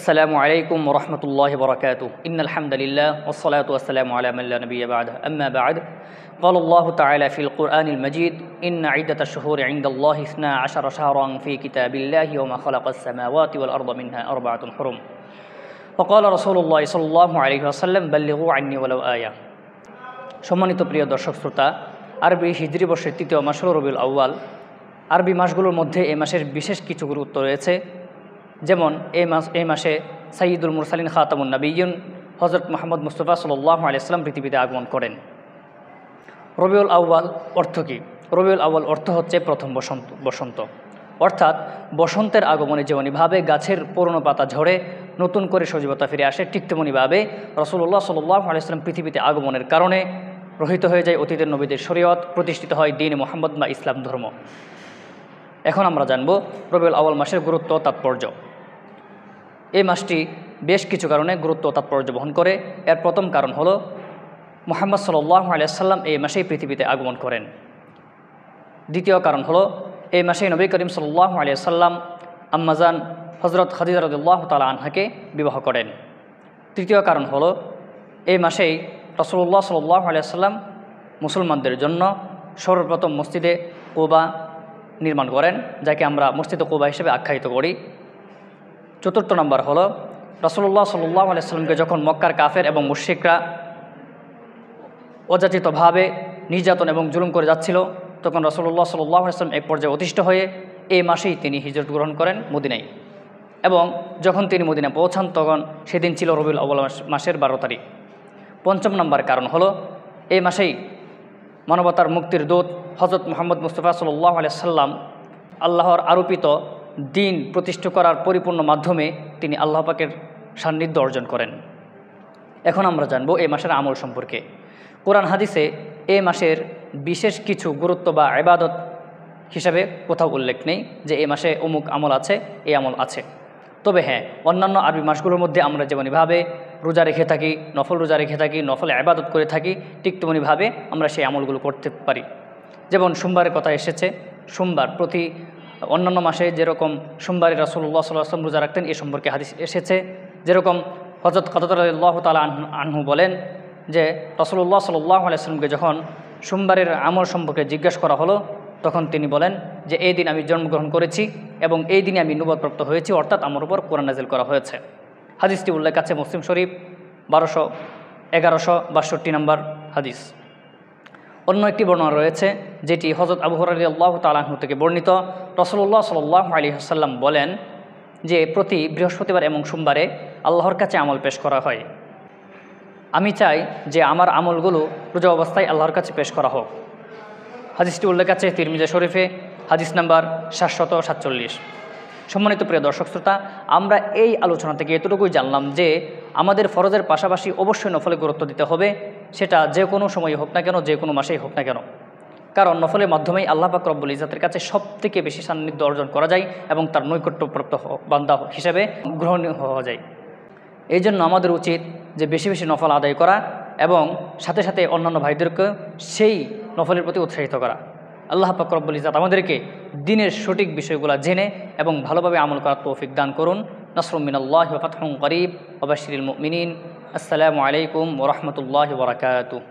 السلام عليكم ورحمة الله وبركاته إن الحمد لله والصلاة والسلام على من لا نبي بعده أما بعد قال الله تعالى في القرآن المجيد إن عدة الشهور عند الله 12 شهرا في كتاب الله وما خلق السماوات والأرض منها 4 حرم وقال رسول الله صلى الله عليه وسلم بلغوا عني ولو آية সম্মানিত প্রিয় দর্শক শ্রোতা আরবি হিজরি বর্ষের তৃতীয় মাস হলো রবিউল আউয়াল। আরবি মাসগুলোর মধ্যে এই মাসের বিশেষ কিছু গুরুত্ব রয়েছে। যেমন এই মাসে সাইয়্যিদুল মুরসালিন খাতামুন নবিয়্যিন হযরত মুহাম্মদ মুস্তাফা সাল্লাল্লাহু আলাইহি ওয়াসাল্লাম পৃথিবীতে আগমন করেন। রবিউল আউয়াল অর্থ কী? রবিউল আউয়াল অর্থ হচ্ছে প্রথম বসন্ত, অর্থাৎ বসন্তের আগমনে যেমনিভাবে গাছের পুরনো পাতা ঝরে নতুন করে সজীবতা ফিরে আসে, ঠিক তেমনিভাবে রাসূলুল্লাহ সাল্লাল্লাহু আলাইহি ওয়াসাল্লাম পৃথিবীতে আগমনের কারণে রহিত হয়ে যায় অতীতের নবীদের শরীয়ত, প্রতিষ্ঠিত হয় দ্বীন মুহাম্মদ বা ইসলাম ধর্ম। এখন আমরা জানব রবিউল আউয়াল মাসের গুরুত্ব ও তাৎপর্য। এই মাসটি বেশ কিছু কারণে গুরুত্ব ও তাৎপর্য বহন করে। এর প্রথম কারণ হলো মুহাম্মদ সাল্লাল্লাহু আলাইহি ওয়াসাল্লাম এই মাসেই পৃথিবীতে আগমন করেন। দ্বিতীয় কারণ হলো এই মাসে নবী করিম সাল্লাল্লাহু আলাইহি ওয়াসাল্লাম আম্মাজান হযরত খাদিজা রাদিয়াল্লাহু তাআলা আনহাকে বিবাহ করেন। তৃতীয় কারণ হলো এই মাসেই রাসূলুল্লাহ সাল্লাল্লাহু আলাইহি ওয়াসাল্লাম মুসলমানদের জন্য সর্বপ্রথম মসজিদে কুবা নির্মাণ করেন, যাকে আমরা মসজিদে কুবা হিসেবে আখ্যায়িত করি। চতুর্থ নম্বর হলো রাসূলুল্লাহ সাল্লাল্লাহু আলাইহি ওয়াসাল্লামকে যখন মক্কার কাফের এবং মুশরিকরা অযাচিতভাবে নির্যাতন এবং জুলুম করে যাচ্ছিল, তখন রাসূলুল্লাহ সাল্লাল্লাহু আলাইহি ওয়াসাল্লাম এক পর্যায়ে অতিষ্ঠ হয়ে এই মাসেই তিনি হিজরত গ্রহণ করেন মদিনায়। এবং যখন তিনি মদিনা পৌঁছান তখন সেদিন ছিল রবিউল আউয়াল মাসের 12 তারিখ। পঞ্চম নম্বর কারণ হলো এই মাসেই মানবতার মুক্তির দূত হযরত মুহাম্মদ মুস্তাফা সাল্লাল্লাহু আলাইহি ওয়াসাল্লাম আল্লাহর আরোপিত দ্বীন প্রতিষ্ঠা করার পরিপূর্ণ মাধ্যমে তিনি আল্লাহ পাকের সান্নিধ্য অর্জন করেন। এখন আমরা জানব এই মাসের আমল সম্পর্কে। কোরআন হাদিসে এই মাসের বিশেষ কিছু গুরুত্ব বা ইবাদত হিসাবে কোথাও উল্লেখ নেই যে এই মাসে অমুক আমল আছে, এই আমল আছে। তবে হ্যাঁ, অন্যান্য আরবি মাসগুলোর মধ্যে আমরা যেমনভাবে রোজা রেখে থাকি, নফল রোজা রেখে থাকি, নফল ইবাদত করে থাকি, ঠিক তেমনিভাবে আমরা সেই আমলগুলো করতে পারি। যেমন সোমবারের কথা এসেছে, সোমবার প্রতি অন্যান্য মাসে যেরকম সোমবারে রাসূলুল্লাহ সাল্লাল্লাহু আলাইহি ওয়াসাল্লাম রোজা রাখতেন, এ সম্পর্কে হাদিস এসেছে। যেরকম হযরত কাতাদা রাদিয়াল্লাহু তাআলা আনহু বলেন যে রাসূলুল্লাহ সাল্লাল্লাহু আলাইহি ওয়াসাল্লামকে যখন সোমবারের আমল সম্পর্কে জিজ্ঞাসা করা হলো, তখন তিনি বলেন যে এই দিন আমি জন্মগ্রহণ করেছি এবং এই দিনে আমি নবুয়তপ্রাপ্ত হয়েছি, অর্থাৎ আমার উপর কোরআন নাযিল করা হয়েছে। হাদিসটি উল্লেখ আছে মুসলিম শরীফ 1162 নম্বর হাদিস। অন্য একটি বর্ণনা রয়েছে যেটি হযরত আবু হুরায়রা রাদিয়াল্লাহু তাআলা আনহু থেকে বর্ণিত। রাসূলুল্লাহ সাল্লাল্লাহু আলাইহি ওয়াসাল্লাম বলেন যে প্রতি বৃহস্পতিবার এবং সোমবারে আল্লাহর কাছে আমল পেশ করা হয়। আমি চাই যে আমার আমলগুলো রোজা অবস্থায় আল্লাহর কাছে পেশ করা হোক। হাদিসটি উল্লেখ আছে তিরমিজি শরীফে হাদিস নাম্বার 747। সম্মানিত প্রিয় দর্শক শ্রোতা, আমরা এই আলোচনা থেকে এতটুকুই জানলাম যে আমাদের ফরজের পাশাপাশি অবশ্যই নফলে গুরুত্ব দিতে হবে, সেটা যে কোনো সময় হোক না কেন, যে কোনো মাসেই হোক না কেন। কারণ নফলের মাধ্যমেই আল্লাহ পাক রব্বুল ইজ্জাতের কাছে সবথেকে বেশি সান্নিধ্য অর্জন করা যায় এবং তার নৈকট্যপ্রাপ্ত বান্দা হিসেবে গ্রহণীয় হওয়া যায়। এই জন্য আমাদের উচিত যে বেশি বেশি নফল আদায় করা এবং সাথে সাথে অন্যান্য ভাইদেরকে সেই নফলের প্রতি উৎসাহিত করা। আল্লাহ পাক রব্বুল ইজ্জাত আমাদেরকে দ্বীনের সঠিক বিষয়গুলো জেনে এবং ভালোভাবে আমল করার তৌফিক দান করুন। নাসরুম মিনাল্লাহি ওয়া ফাতহুন করিব ওয়া বাশশিরিল মুমিনিন। আসসালামু আলাইকুম ওয়া রাহমাতুল্লাহি ওয়া বারাকাতুহু।